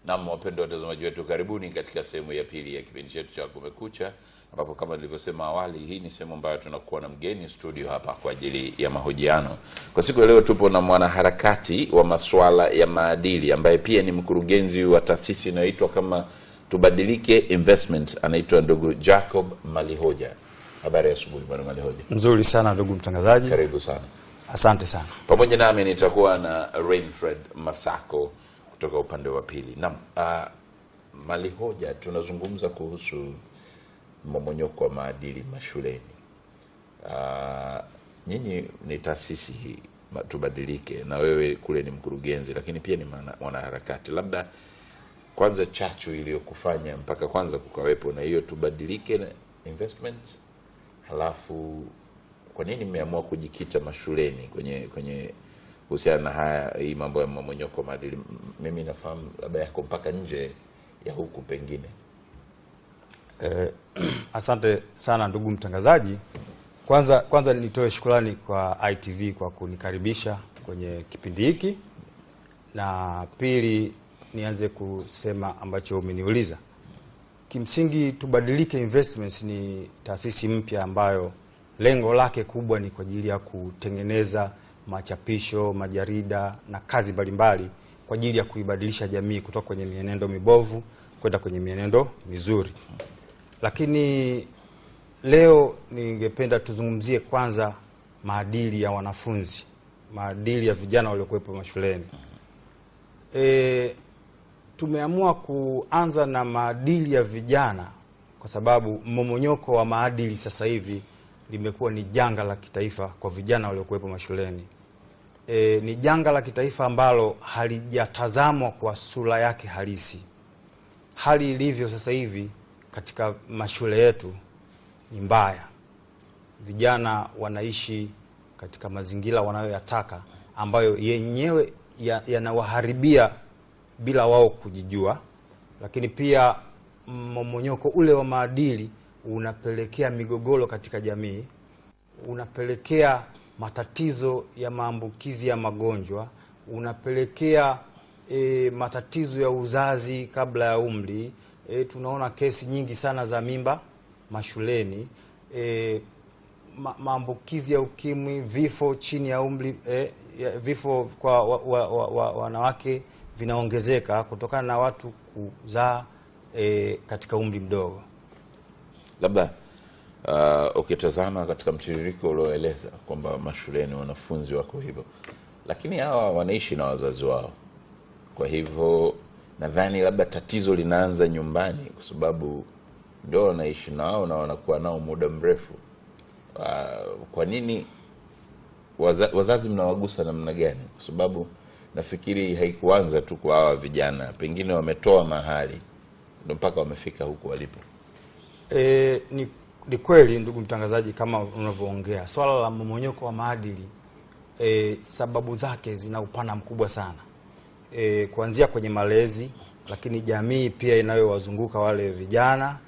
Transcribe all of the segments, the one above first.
Naam, wapendwa watazamaji wetu, karibuni katika sehemu ya pili ya kipindi chetu cha Kumekucha, ambapo kama nilivyosema awali, hii ni sehemu ambayo tunakuwa na mgeni studio hapa kwa ajili ya mahojiano. Kwa siku ya leo tupo na mwanaharakati wa masuala ya maadili ambaye pia ni mkurugenzi wa taasisi inayoitwa kama Tubadilike Investment, anaitwa ndugu Jacob Malihoja. Habari ya asubuhi bwana Malihoja. Nzuri sana ndugu mtangazaji. Karibu sana. Asante sana. Pamoja nami nitakuwa na Rainfred Masako kutoka upande wa pili. Naam, Malihoja, tunazungumza kuhusu mmomonyoko wa maadili mashuleni. Nyinyi ni taasisi hii Tubadilike, na wewe kule ni mkurugenzi, lakini pia ni mwanaharakati. Labda kwanza chachu iliyokufanya mpaka kwanza kukawepo na hiyo Tubadilike Investment, halafu kwa nini mmeamua kujikita mashuleni kwenye kuhusiana na haya, hii mambo ya mmomonyoko wa maadili? Mimi nafahamu labda yako mpaka nje ya huku pengine. Asante sana ndugu mtangazaji. Kwanza nitoe shukrani kwa ITV kwa kunikaribisha kwenye kipindi hiki, na pili nianze kusema ambacho umeniuliza. Kimsingi Tubadilike Investments ni taasisi mpya ambayo lengo lake kubwa ni kwa ajili ya kutengeneza machapisho, majarida na kazi mbalimbali kwa ajili ya kuibadilisha jamii kutoka kwenye mienendo mibovu kwenda kwenye mienendo mizuri. Lakini leo ningependa tuzungumzie kwanza maadili ya wanafunzi, maadili ya vijana waliokuwepo mashuleni. Tumeamua kuanza na maadili ya vijana kwa sababu mmomonyoko wa maadili sasa hivi limekuwa ni janga la kitaifa kwa vijana waliokuwepo mashuleni. Ni janga la kitaifa ambalo halijatazamwa kwa sura yake halisi. Hali ilivyo sasa hivi katika mashule yetu ni mbaya. Vijana wanaishi katika mazingira wanayoyataka ambayo yenyewe yanawaharibia bila wao kujijua, lakini pia mmomonyoko ule wa maadili unapelekea migogoro katika jamii, unapelekea matatizo ya maambukizi ya magonjwa, unapelekea matatizo ya uzazi kabla ya umri. Tunaona kesi nyingi sana za mimba mashuleni, maambukizi ya ukimwi, vifo chini ya umri, vifo kwa wanawake vinaongezeka kutokana na watu kuzaa katika umri mdogo. Labda ukitazama katika mtiririko ulioeleza kwamba mashuleni wanafunzi wako hivyo, lakini hawa wanaishi na wazazi wao. Kwa hivyo nadhani labda tatizo linaanza nyumbani, kwa sababu ndio wanaishi nao na wanakuwa nao muda mrefu. Kwa nini wazazi mnawagusa namna gani? Kwa sababu nafikiri haikuanza tu kwa hawa vijana, pengine wametoa mahali ndio mpaka wamefika huku walipo. Ni kweli ndugu mtangazaji, kama unavyoongea swala la mmomonyoko wa maadili, sababu zake zina upana mkubwa sana. Kuanzia kwenye malezi, lakini jamii pia inayowazunguka wale vijana,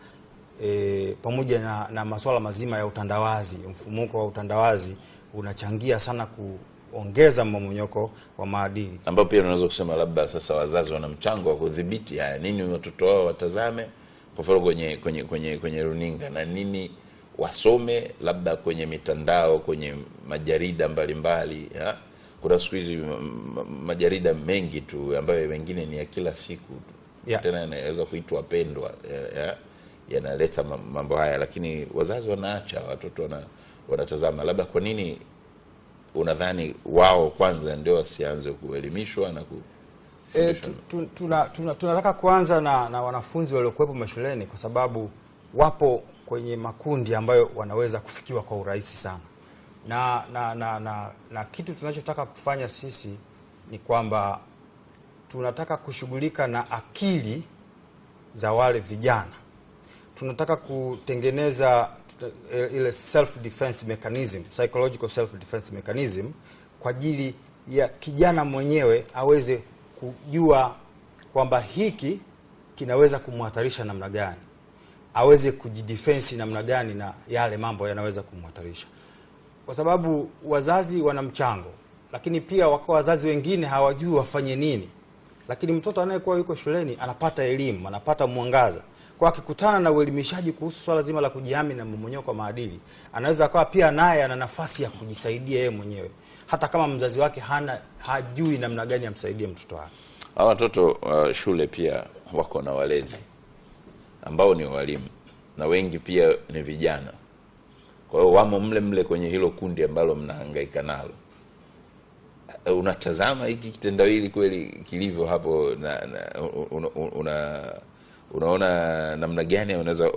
pamoja na masuala mazima ya utandawazi. Mfumuko wa utandawazi unachangia sana kuongeza mmomonyoko wa maadili, ambapo pia unaweza kusema labda sasa wazazi wana mchango wa kudhibiti haya, nini watoto wao watazame kwa mfano kwenye runinga, na nini wasome labda kwenye mitandao, kwenye majarida mbalimbali. Kuna siku hizi majarida mengi tu ambayo wengine ni ya kila siku, tena yanaweza kuitwa pendwa, yanaleta mambo haya, lakini wazazi wanaacha watoto wanatazama. Labda kwa nini unadhani wao kwanza ndio wasianze kuelimishwa na tunataka kuanza na wanafunzi waliokuwepo mashuleni, kwa sababu wapo kwenye makundi ambayo wanaweza kufikiwa kwa urahisi sana. Na kitu tunachotaka kufanya sisi ni kwamba tunataka kushughulika na akili za wale vijana. Tunataka kutengeneza ile self defense mechanism, psychological self defense mechanism, kwa ajili ya kijana mwenyewe aweze kujua kwamba hiki kinaweza kumhatarisha namna gani, aweze kujidefense namna gani na yale mambo yanaweza kumhatarisha. Kwa sababu wazazi wana mchango, lakini pia wako wazazi wengine hawajui wafanye nini. lakini mtoto anayekuwa yuko shuleni anapata elimu, anapata mwangaza. Kwa akikutana na uelimishaji kuhusu swala zima la kujihami na mmomonyoko wa maadili, anaweza akawa pia naye ana nafasi ya kujisaidia yeye mwenyewe, hata kama mzazi wake hajui namna gani amsaidie mtoto wake. Hawa watoto shule pia wako na walezi ambao ni walimu, na wengi pia ni vijana. Kwa hiyo wamo mle kwenye hilo kundi ambalo mnahangaika nalo. Unatazama hiki kitendawili kweli kilivyo hapo, unaona namna gani unaweza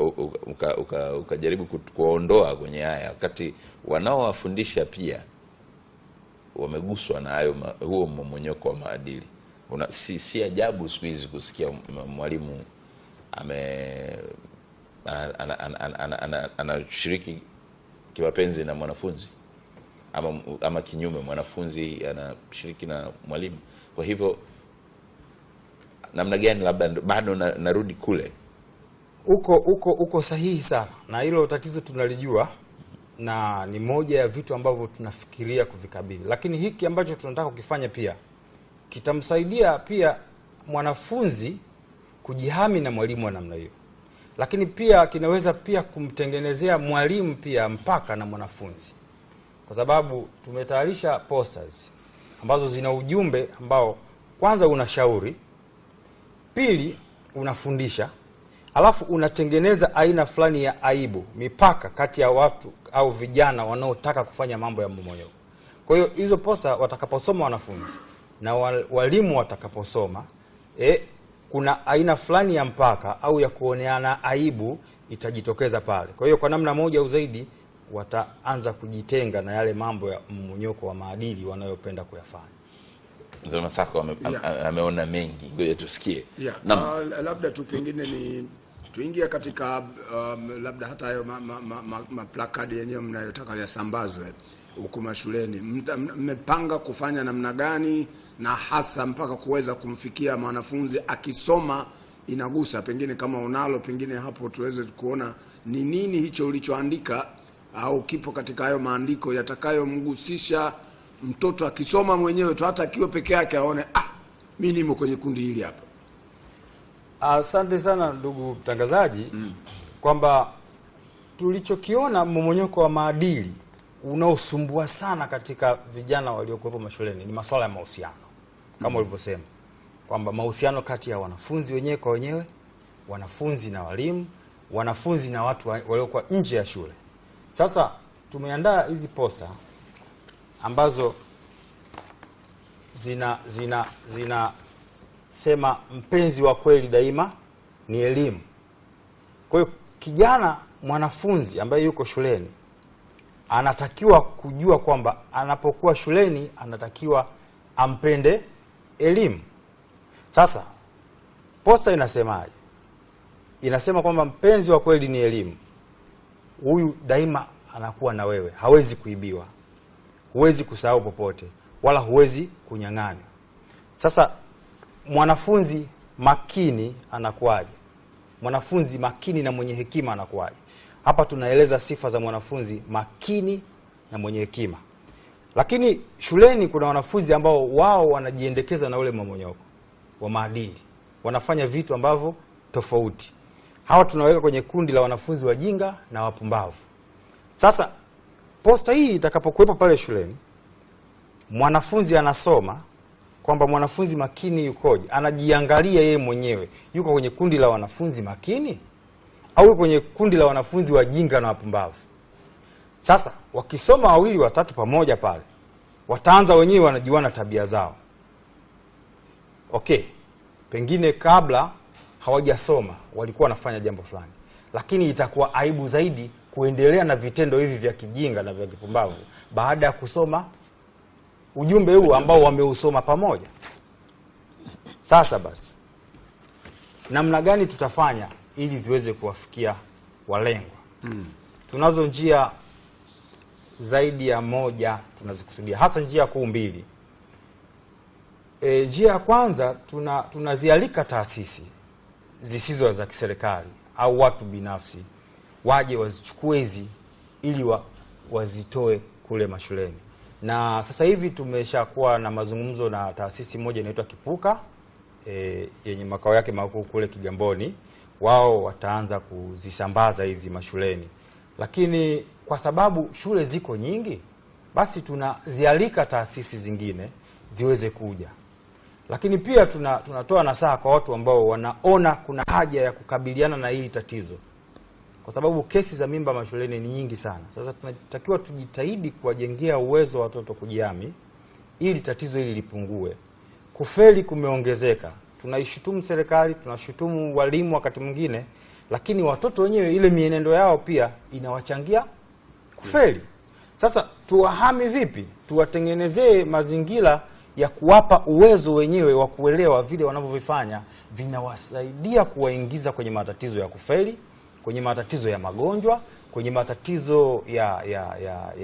ukajaribu kuondoa kwenye haya, wakati wanaowafundisha pia wameguswa na huo mmomonyoko wa maadili. Si ajabu siku hizi kusikia mwalimu anashiriki kimapenzi na mwanafunzi, ama kinyume, mwanafunzi anashiriki na mwalimu. Kwa hivyo namna gani, labda bado narudi kule, uko sahihi sana, na hilo tatizo tunalijua na ni moja ya vitu ambavyo tunafikiria kuvikabili. Lakini hiki ambacho tunataka kukifanya pia kitamsaidia pia mwanafunzi kujihami na mwalimu wa namna hiyo, lakini pia kinaweza pia kumtengenezea mwalimu pia mpaka na mwanafunzi, kwa sababu tumetayarisha posters ambazo zina ujumbe ambao kwanza unashauri, pili unafundisha, alafu unatengeneza aina fulani ya aibu, mipaka kati ya watu au vijana wanaotaka kufanya mambo ya mmomonyoko. Kwa hiyo hizo posta watakaposoma wanafunzi na walimu watakaposoma, kuna aina fulani ya mpaka au ya kuoneana aibu itajitokeza pale. Kwa hiyo kwa namna moja au zaidi wataanza kujitenga na yale mambo ya mmomonyoko wa maadili wanayopenda kuyafanya. Mzee Masako ameona mengi, ngoja tusikie. Labda tu pengine tuingie katika labda hata hayo maplakadi yenyewe mnayotaka yasambazwe huko mashuleni. Mmepanga kufanya namna gani, na hasa mpaka kuweza kumfikia mwanafunzi akisoma inagusa? Pengine kama unalo, pengine hapo tuweze kuona ni nini hicho ulichoandika au kipo katika hayo maandiko yatakayomgusisha mtoto akisoma mwenyewe tu, hata akiwa peke yake aone mimi nimo kwenye kundi hili hapa. Asante sana ndugu mtangazaji, kwamba tulichokiona mmomonyoko wa maadili unaosumbua sana katika vijana waliokuwepo mashuleni ni masuala ya mahusiano. Kama ulivyosema kwamba mahusiano kati ya wanafunzi wenyewe kwa wenyewe, wanafunzi na walimu, wanafunzi na watu waliokuwa nje ya shule. Sasa tumeandaa hizi posta ambazo zina sema mpenzi wa kweli daima ni elimu. Kwa hiyo kijana mwanafunzi ambaye yuko shuleni anatakiwa kujua kwamba anapokuwa shuleni anatakiwa ampende elimu. Sasa posta inasemaje? Inasema kwamba mpenzi wa kweli ni elimu. Huyu daima anakuwa na wewe, hawezi kuibiwa, huwezi kusahau popote, wala huwezi kunyang'anywa. Sasa mwanafunzi makini anakuaje? Mwanafunzi makini na mwenye hekima anakuaje? Hapa tunaeleza sifa za mwanafunzi makini na mwenye hekima. Lakini shuleni kuna wanafunzi ambao wao wanajiendekeza na ule mmomonyoko wa maadili, wanafanya vitu ambavyo tofauti. Hawa tunaweka kwenye kundi la wanafunzi wajinga na wapumbavu. Sasa posta hii itakapokuwepo pale shuleni, mwanafunzi anasoma kwamba mwanafunzi makini yukoje, anajiangalia yeye mwenyewe, yuko kwenye kundi la wanafunzi makini au yuko kwenye kundi la wanafunzi wajinga na wapumbavu. Sasa wakisoma wawili watatu pamoja pale, wataanza wenyewe wanajuana tabia zao. Pengine kabla hawajasoma walikuwa wanafanya jambo fulani, lakini itakuwa aibu zaidi kuendelea na vitendo hivi vya kijinga na vya kipumbavu baada ya kusoma ujumbe huu ambao wameusoma pamoja. Sasa basi, namna gani tutafanya ili ziweze kuwafikia walengwa? Tunazo njia zaidi ya moja tunazikusudia, hasa njia kuu mbili. Njia ya kwanza, tunazialika taasisi zisizo za kiserikali au watu binafsi waje wazichukue hizi ili wazitoe kule mashuleni. Na sasa hivi tumeshakuwa na mazungumzo na taasisi moja inaitwa Kipuka yenye makao yake makuu kule Kigamboni, wao wataanza kuzisambaza hizi mashuleni. Lakini kwa sababu shule ziko nyingi, basi tunazialika taasisi zingine ziweze kuja. Lakini pia tunatoa nasaha kwa watu ambao wanaona kuna haja ya kukabiliana na hili tatizo, kwa sababu kesi za mimba mashuleni ni nyingi sana. Sasa tunatakiwa tujitahidi kuwajengea uwezo watoto kujihami ili tatizo hili lipungue. Kufeli kumeongezeka. Tunaishutumu serikali, tunashutumu walimu wakati mwingine, lakini watoto wenyewe ile mienendo yao pia inawachangia kufeli. Sasa tuwahami vipi? Tuwatengenezee mazingira ya kuwapa uwezo wenyewe wa kuelewa vile wanavyovifanya vinawasaidia kuwaingiza kwenye matatizo ya kufeli, kwenye matatizo ya magonjwa, kwenye matatizo yaani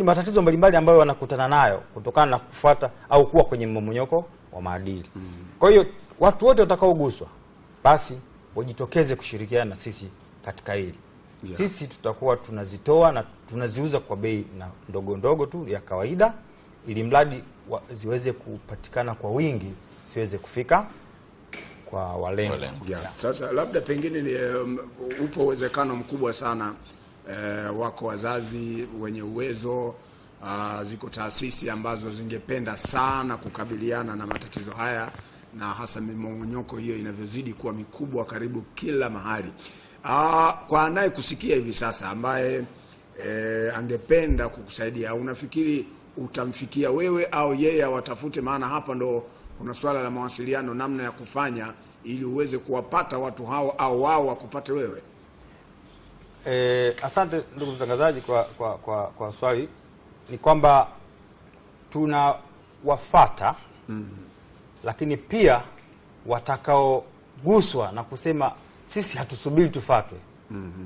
matatizo mbalimbali ambayo wanakutana nayo kutokana na kufuata au kuwa kwenye mmomonyoko wa maadili. Kwa hiyo watu wote watakaoguswa basi wajitokeze kushirikiana na sisi katika hili. Sisi tutakuwa tunazitoa na tunaziuza kwa bei ndogo ndogo tu ya kawaida, ili mradi ziweze kupatikana kwa wingi, siweze kufika kwa walengwa. Sasa labda pengine upo uwezekano mkubwa sana wako wazazi wenye uwezo, ziko taasisi ambazo zingependa sana kukabiliana na matatizo haya, na hasa mmomonyoko hiyo inavyozidi kuwa mikubwa karibu kila mahali. Kwa anaye kusikia hivi sasa ambaye angependa kukusaidia, unafikiri utamfikia wewe au yeye watafute? Maana hapa ndo kuna swala la mawasiliano, namna ya kufanya ili uweze kuwapata watu hao au wao wakupate wewe. Asante ndugu mtangazaji kwa swali. Ni kwamba tunawafata lakini pia watakaoguswa na kusema sisi hatusubiri tufatwe,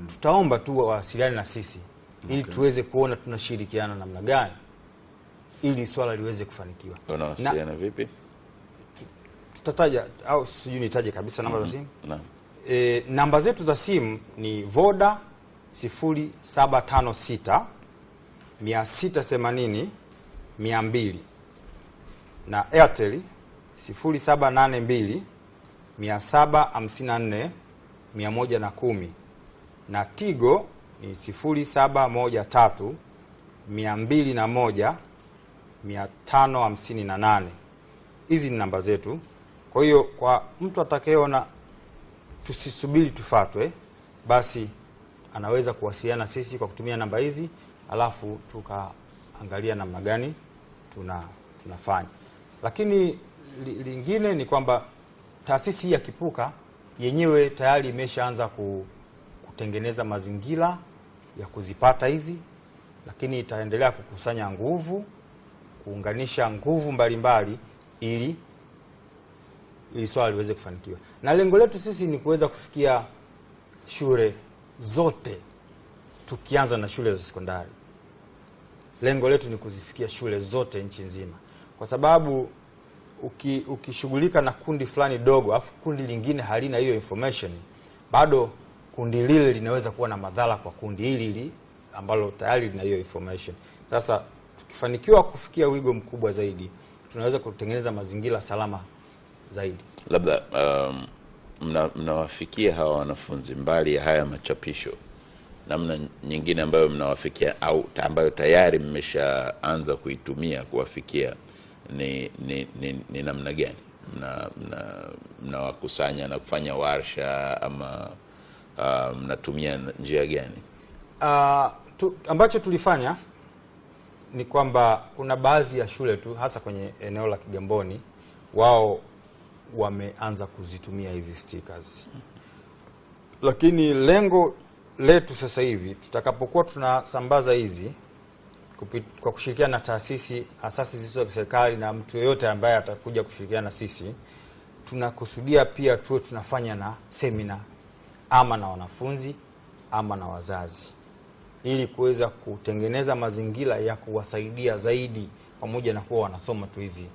tutaomba tu wawasiliane na sisi ili tuweze kuona tunashirikiana namna gani ili swala liweze kufanikiwa. Unawasiliana vipi? Tutataja au sijui nitaje kabisa namba za simu? Namba zetu za simu ni Voda 0756 680 200 na Airtel 0782 754 110 na Tigo ni 0713 201 558. Hizi ni namba zetu. Kwa hiyo kwa mtu atakayeona tusisubiri tufatwe, basi anaweza kuwasiliana sisi kwa kutumia namba hizi, alafu tukaangalia namna gani tunafanya. Lakini lingine ni kwamba taasisi ya Kipuka yenyewe tayari imeshaanza kutengeneza mazingira ya kuzipata hizi, lakini itaendelea kukusanya nguvu, kuunganisha nguvu mbalimbali ili swala liweze kufanikiwa. Na lengo letu sisi ni kuweza kufikia shule zote, tukianza na shule za sekondari. Lengo letu ni kuzifikia shule zote nchi nzima, kwa sababu ukishughulika na kundi fulani dogo afu kundi lingine halina hiyo information, bado kundi lile linaweza kuwa na madhara kwa kundi hili ambalo tayari lina hiyo information. Sasa tukifanikiwa kufikia wigo mkubwa zaidi, tunaweza kutengeneza mazingira salama zaidi. Labda mnawafikia hawa wanafunzi mbali ya haya machapisho, namna nyingine ambayo mnawafikia au ambayo tayari mmeshaanza kuitumia kuwafikia ni namna gani? Mnawakusanya na kufanya warsha ama mnatumia njia gani? Ambacho tulifanya ni kwamba kuna baadhi ya shule tu hasa kwenye eneo la Kigamboni wao wameanza kuzitumia hizi stickers. Lakini lengo letu sasa hivi tutakapokuwa tunasambaza hizi kwa kushirikiana na asasi zisizo za serikali na mtu yeyote ambaye atakuja kushirikiana na sisi, tunakusudia pia tuwe tunafanya na semina ama na wanafunzi ama na wazazi, ili kuweza kutengeneza mazingira ya kuwasaidia zaidi, pamoja na kuwa wanasoma tu hizi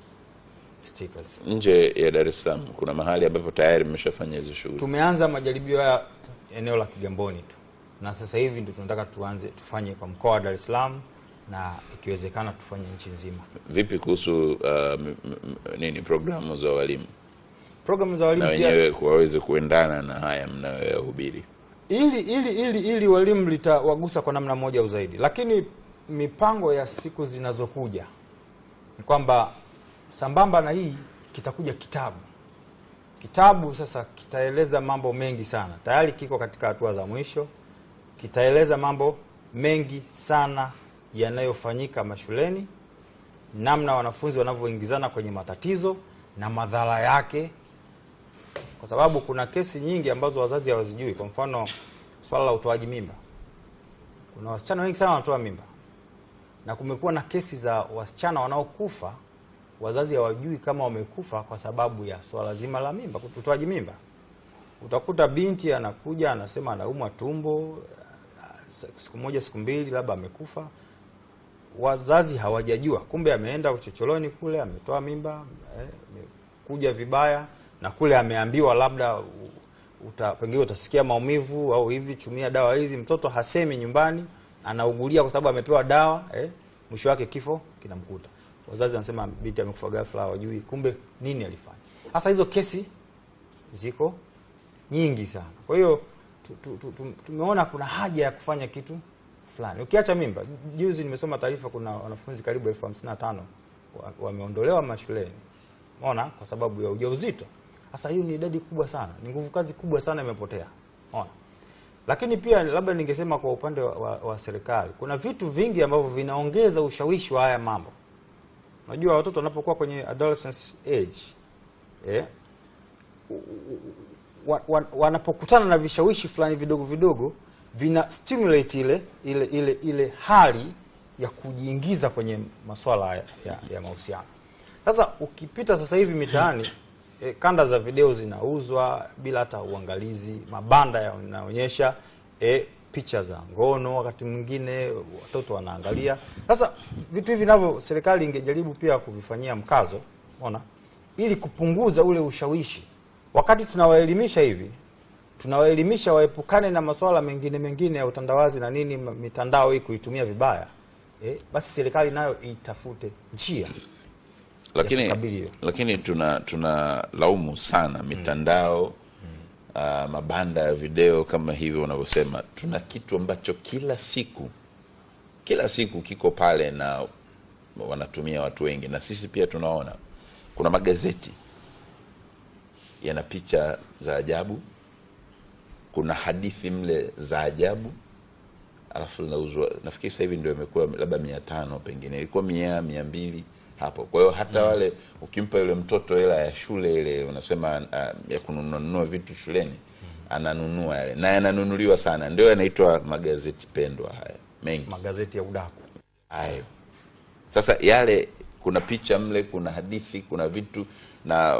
stickers. Nje ya Dar es Salaam kuna mahali ambapo tayari mmeshafanya hizo shughuli? Tumeanza majaribio ya eneo la Kigamboni tu, na sasa hivi ndio tunataka tufanye kwa mkoa wa Dar es Salaam, na ikiwezekana tufanye nchi nzima. Vipi kuhusu programu za walimu? Programu za walimu na wenyewe waweze kuendana na haya mnayohubiri, ili walimu litawagusa kwa namna moja au zaidi. Lakini mipango ya siku zinazokuja ni kwamba sambamba na hii kitakuja kitabu sasa kitaeleza mambo mengi sana. Tayari kiko katika hatua za mwisho. Kitaeleza mambo mengi sana yanayofanyika mashuleni, namna wanafunzi wanavyoingizana kwenye matatizo na madhara yake, kwa sababu kuna kesi nyingi ambazo wazazi hawazijui. Kwa mfano swala la utoaji mimba, kuna wasichana wengi sana wanatoa mimba, na kumekuwa na kesi za wasichana wanaokufa wazazi hawajui kama wamekufa kwa sababu ya swala zima la mimba, utoaji mimba. Utakuta binti anakuja anasema anaumwa tumbo, siku moja siku mbili labda amekufa, wazazi hawajajua, kumbe ameenda uchochoroni kule ametoa mimba, kuja vibaya, na kule ameambiwa labda pengine utasikia maumivu au hivi, tumia dawa hizi. Mtoto hasemi nyumbani, anaugulia kwa sababu amepewa dawa, mwisho wake kifo kinamkuta. Wazazi wanasema binti amekufa ghafla, hawajui kumbe nini alifanya. Sasa hizo kesi ziko nyingi sana. Kwa hiyo tumeona kuna haja ya kufanya kitu fulani. Ukiacha mimba, juzi nimesoma taarifa kuna wanafunzi karibu 55,000 wameondolewa mashuleni. Unaona, kwa sababu ya ujauzito. Sasa hiyo ni idadi kubwa sana. Ni nguvu kazi kubwa sana imepotea. Unaona. Lakini pia labda ningesema kwa upande wa serikali, kuna vitu vingi ambavyo vinaongeza ushawishi wa haya mambo. Unajua watoto wanapokuwa kwenye adolescence age, wanapokutana na vishawishi fulani vidogo vina stimulate ile hali ya kujiingiza kwenye masuala ya mahusiano. Sasa ukipita sasa hivi mitaani, kanda za video zinauzwa bila hata uangalizi, mabanda yanaonyesha picha za ngono, wakati mwingine watoto wanaangalia. Sasa vitu hivi navyo serikali ingejaribu pia kuvifanyia mkazo, unaona, ili kupunguza ule ushawishi. Wakati tunawaelimisha hivi, tunawaelimisha waepukane na masuala mengine ya utandawazi na nini, mitandao hii kuitumia vibaya, basi serikali nayo itafute njia. Lakini tuna laumu sana mitandao, mabanda ya video kama hivi unavyosema. Tuna kitu ambacho kila siku kiko pale na wanatumia watu wengi, na sisi pia tunaona kuna magazeti yana picha za ajabu, kuna hadithi mle za ajabu, alafu linauzwa. Nafikiri sasa hivi ndio imekuwa labda 500, pengine ilikuwa 100, 200 hapo. Kwa hiyo hata wale ukimpa yule mtoto hela ya shule ile unasema ya kununua vitu shuleni, ananunua yale, na yananunuliwa sana. Ndio yanaitwa magazeti pendwa haya mengi, magazeti ya udaku hayo. Sasa yale kuna picha mle, kuna hadithi, kuna vitu, na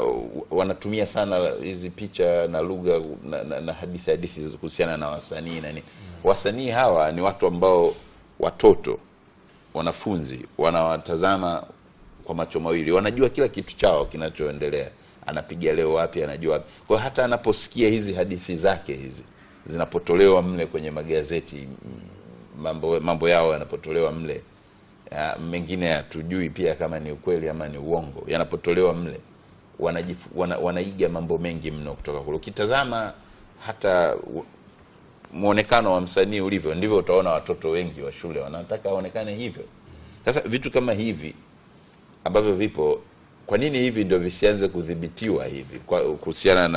wanatumia sana hizi picha na lugha na hadithi kuhusiana na wasanii na nini. Wasanii hawa ni watu ambao watoto, wanafunzi wanawatazama kwa macho mawili, wanajua kila kitu chao kinachoendelea, anapiga leo wapi, anajua wapi. Kwa hata anaposikia hizi hadithi zake hizi zinapotolewa mle kwenye magazeti, mambo yao yanapotolewa mle, mengine hatujui pia kama ni ukweli ama ni uongo, yanapotolewa mle wanaiga mambo mengi mno kutoka kule. Ukitazama hata muonekano wa msanii ulivyo, ndivyo utaona watoto wengi wa shule wanataka waonekane hivyo. Sasa vitu kama hivi ambavyo vipo, kwa nini hivi ndio visianze kudhibitiwa hivi kuhusiana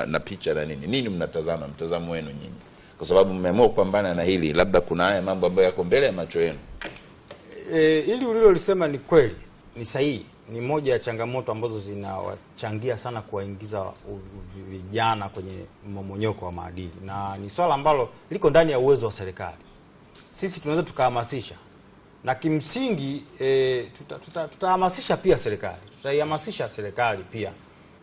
na picha na nini mnatazama, mtazamo wenu nyinyi? Kwa sababu mmeamua kupambana na hili, labda kuna haya mambo ambayo yako mbele ya macho yenu. Ili ulilolisema ni kweli, ni sahihi. Ni moja ya changamoto ambazo zinawachangia sana kuwaingiza vijana kwenye mmomonyoko wa maadili, na ni swala ambalo liko ndani ya uwezo wa serikali. Sisi tunaweza tukahamasisha, na kimsingi tutahamasisha pia serikali. Tutaihamasisha serikali pia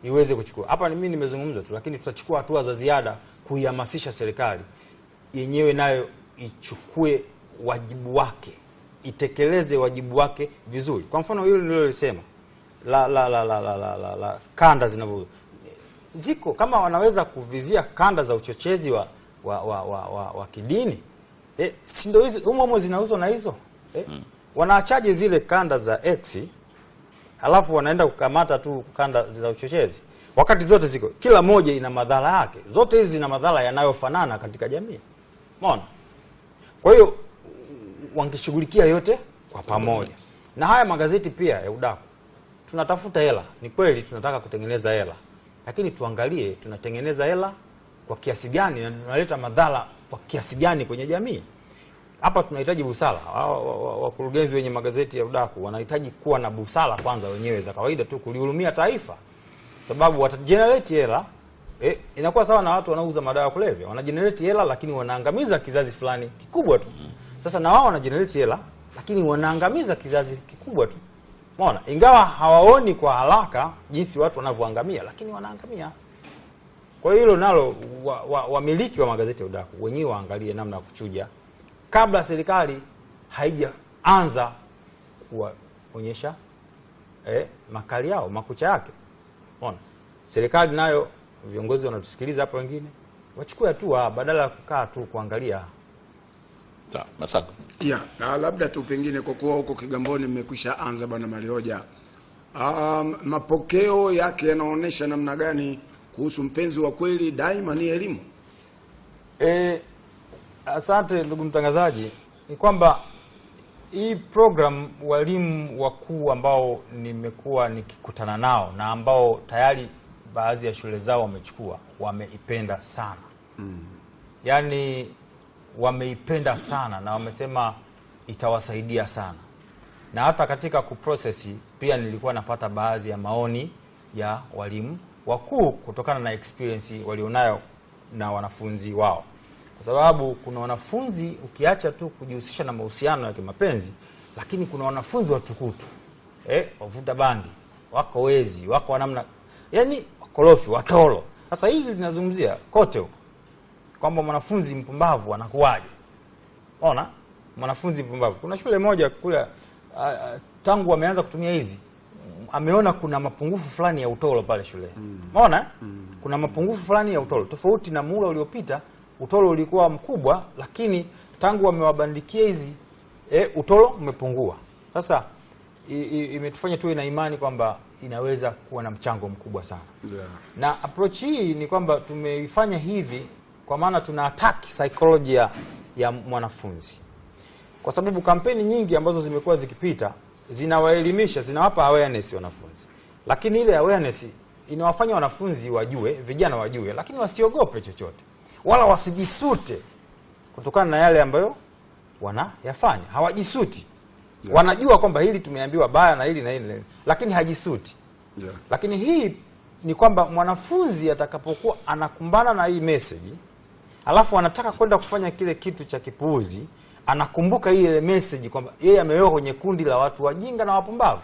iweze kuchukua. Hapa mimi nimezungumza tu, lakini tutachukua hatua za ziada kuihamasisha serikali yenyewe nayo ichukue wajibu wake, itekeleze wajibu wake vizuri. Kwa mfano hilo nilolisema la kanda zinavyo ziko, kama wanaweza kuvizia kanda za uchochezi wa kidini, si ndio hizo humo zinauzwa na hizo, wanaachaje zile kanda za X alafu wanaenda kukamata tu kanda za uchochezi, wakati zote ziko, kila moja ina madhara yake. Zote hizi zina madhara yanayofanana katika jamii. Umeona? Kwa hiyo wangeshughulikia yote kwa pamoja. Na haya magazeti pia ya udaku, tunatafuta hela. Ni kweli tunataka kutengeneza hela, lakini tuangalie tunatengeneza hela kwa kiasi gani na tunaleta madhara kwa kiasi gani kwenye jamii. Hapa tunahitaji busara. Wakurugenzi wenye magazeti ya udaku wanahitaji kuwa na busara kwanza wenyewe za kawaida tu kulihurumia taifa. Sababu watagenerate hela, inakuwa sawa na watu wanauza madawa ya kulevya. Wanagenerate hela lakini wanaangamiza kizazi fulani kikubwa tu. Sasa na wao wanagenerate hela lakini wanaangamiza kizazi kikubwa tu. Umeona? Ingawa hawaoni kwa haraka jinsi watu wanavyoangamia, lakini wanaangamia. Kwa hiyo hilo nalo wamiliki wa magazeti ya udaku wenyewe waangalie namna ya kuchuja kabla serikali haijaanza kuonyesha makali yao, makucha yake. Unaona? Serikali nayo, viongozi wanatusikiliza hapa wengine, wachukue hatua badala ya kukaa tu kuangalia. Sawa, Masaka. Na labda tu pengine kwa kuwa huko Kigamboni mmekwisha anza bwana Malioja, mapokeo yake yanaonesha namna gani kuhusu mpenzi wa kweli daima ni elimu? Asante ndugu mtangazaji. Ni kwamba hii program walimu wakuu ambao nimekuwa nikikutana nao na ambao tayari baadhi ya shule zao wamechukua, wameipenda sana. Yaani wameipenda sana na wamesema itawasaidia sana. Na hata katika kuprocess pia nilikuwa napata baadhi ya maoni ya walimu wakuu kutokana na experience walionayo na wanafunzi wao. Kwa sababu kuna wanafunzi ukiacha tu kujihusisha na mahusiano ya kimapenzi, lakini kuna wanafunzi watukutu. Wavuta bangi, wako wezi, wako namna, yani wakorofi, watolo. Sasa hili linazungumzia kote huko kwamba mwanafunzi mpumbavu anakuwaje. Unaona? Mwanafunzi mpumbavu. Kuna shule moja kule tangu wameanza kutumia hizi, ameona kuna mapungufu fulani ya utolo pale shule. Unaona? Kuna mapungufu fulani ya utolo. Tofauti na muhula uliopita, utolo ulikuwa mkubwa, lakini tangu wamewabandikia hizi utolo umepungua. Sasa imetufanya tuwe na imani kwamba inaweza kuwa na mchango mkubwa sana. Na approach hii ni kwamba tumeifanya hivi kwa maana tuna attack psychology ya mwanafunzi. Kwa sababu kampeni nyingi ambazo zimekuwa zikipita zinawaelimisha, zinawapa awareness wanafunzi. Lakini ile awareness inawafanya wanafunzi wajue, vijana wajue, lakini wasiogope chochote. Wala wasijisute kutokana na yale ambayo wanayafanya. Hawajisuti. Wanajua kwamba hili tumeambiwa baya na hili na hili, lakini hajisuti. Lakini hii ni kwamba mwanafunzi atakapokuwa anakumbana na hii message, alafu anataka kwenda kufanya kile kitu cha kipuuzi, anakumbuka ile message kwamba yeye amewekwa kwenye kundi la watu wajinga na wapumbavu.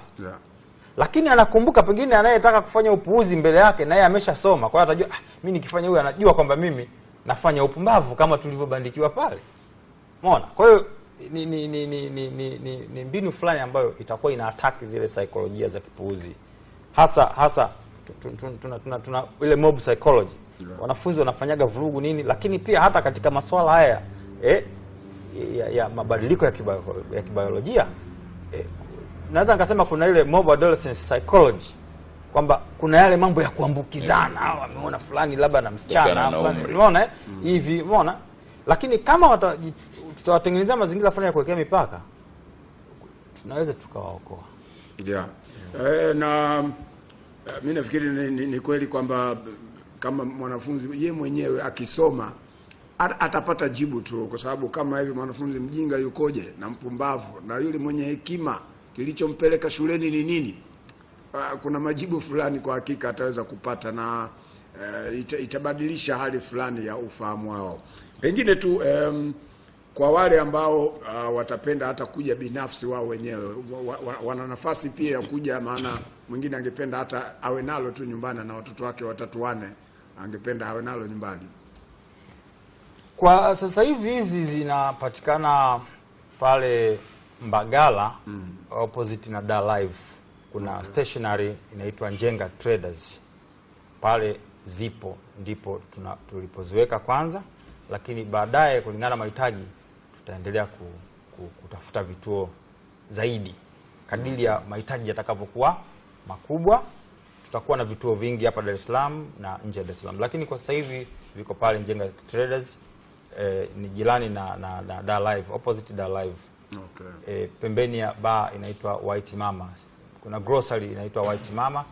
Lakini anakumbuka pengine anayetaka kufanya upuuzi mbele yake na yeye ameshasoma. Kwa hiyo atajua mimi nikifanya huyu anajua kwamba mimi nafanya upumbavu kama tulivyobandikiwa pale. Umeona? Kwa hiyo ni mbinu fulani ambayo itakuwa ina attack zile saikolojia za kipuuzi. Hasa tuna ile mob psychology. Wanafunzi wanafanyaga vurugu nini, lakini pia hata katika masuala haya ya mabadiliko ya kibiolojia, naweza nikasema kuna ile mob adolescent psychology, kwamba kuna yale mambo ya kuambukizana, au ameona fulani labda na msichana fulani, unaona hivi, unaona. Lakini kama tutawatengenezea mazingira fulani ya kuwekea mipaka, tunaweza tukawaokoa. Na mimi nafikiri ni kweli kwamba kama mwanafunzi yeye mwenyewe akisoma atapata jibu tu, kwa sababu kama hivi mwanafunzi mjinga yukoje na mpumbavu na yule mwenye hekima, kilichompeleka shuleni ni nini, kuna majibu fulani kwa hakika ataweza kupata, na itabadilisha hali fulani ya ufahamu wao. Pengine tu kwa wale ambao watapenda hata kuja binafsi wao wenyewe, wana nafasi pia ya kuja, maana mwingine angependa hata awe nalo tu nyumbani na watoto wake 3-4 angependa awe nalo nyumbani. Kwa sasa hivi hizi zinapatikana pale Mbagala, opposite na Dar Live. Kuna stationery inaitwa Njenga Traders. Pale zipo, ndipo tulipoziweka kwanza, lakini baadaye kulingana na mahitaji tutaendelea kutafuta vituo zaidi kadiri ya mahitaji yatakapokuwa makubwa. Tutakuwa na vituo vingi hapa Dar es Salaam na nje ya Dar es Salaam, lakini kwa sasa hivi viko pale Njenga Traders, ni jirani na Dar Live, opposite Dar Live. Okay. Pembeni ya bar inaitwa White Mama. Kuna grocery inaitwa White Mama,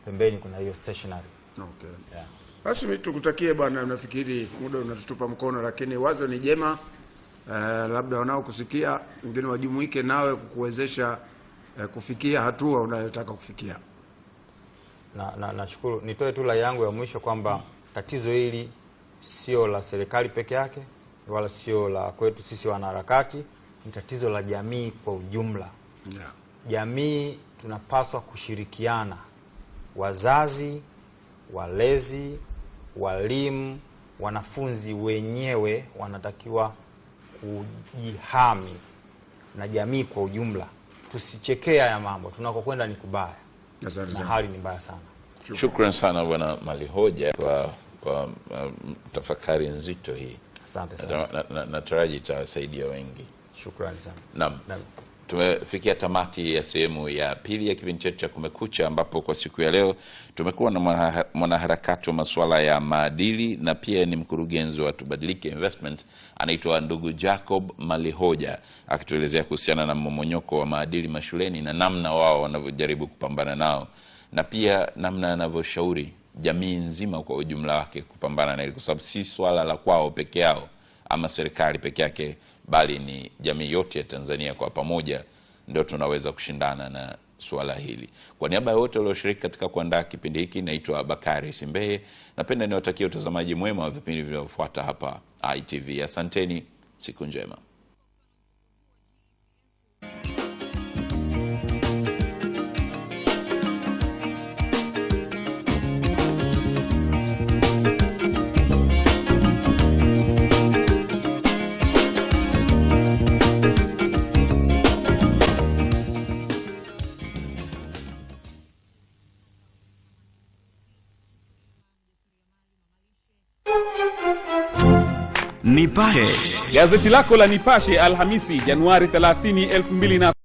pembeni kuna hiyo stationery. Okay. Yeah. Basi mimi tukutakie bwana, nafikiri muda unatutupa mkono, lakini wazo ni jema. Labda wanao kusikia wengine wajumuike nawe kukuwezesha kufikia hatua unayotaka kufikia. Nashukuru. Nitoe tu la yangu ya mwisho kwamba tatizo hili sio la serikali peke yake wala sio la kwetu sisi wanaharakati, ni tatizo la jamii kwa ujumla. Yeah. Jamii tunapaswa kushirikiana, wazazi, walezi, walimu, wanafunzi wenyewe wanatakiwa kujihami na jamii kwa ujumla. Tusichekea ya mambo, tunakokwenda ni kubaya. Na hali ni mbaya sana. Shukrani sana Bwana Malihoja kwa tafakari nzito hii. Asante sana. Nataraji itasaidia wengi. Shukrani sana. Naam. Tumefikia tamati ya sehemu ya pili ya kipindi chetu cha Kumekucha, ambapo kwa siku ya leo tumekuwa na mwanaharakati wa masuala ya maadili na pia ni mkurugenzi wa Tubadilike Investment, anaitwa ndugu Jacob Malihoja, akituelezea kuhusiana na mmomonyoko wa maadili mashuleni na namna wao wanavyojaribu kupambana nao, na pia namna anavyoshauri jamii nzima kwa ujumla wake kupambana na hili, kwa sababu si swala la kwao peke yao ama serikali peke yake, bali ni jamii yote ya Tanzania kwa pamoja ndio tunaweza kushindana na swala hili. Kwa niaba ya wote walioshiriki katika kuandaa kipindi hiki, naitwa Bakari Simbehe. Napenda niwatakie utazamaji mwema wa vipindi vinavyofuata hapa ITV. Asanteni, siku njema. Nipashe. Gazeti lako la Nipashe Alhamisi Januari 30, 2000.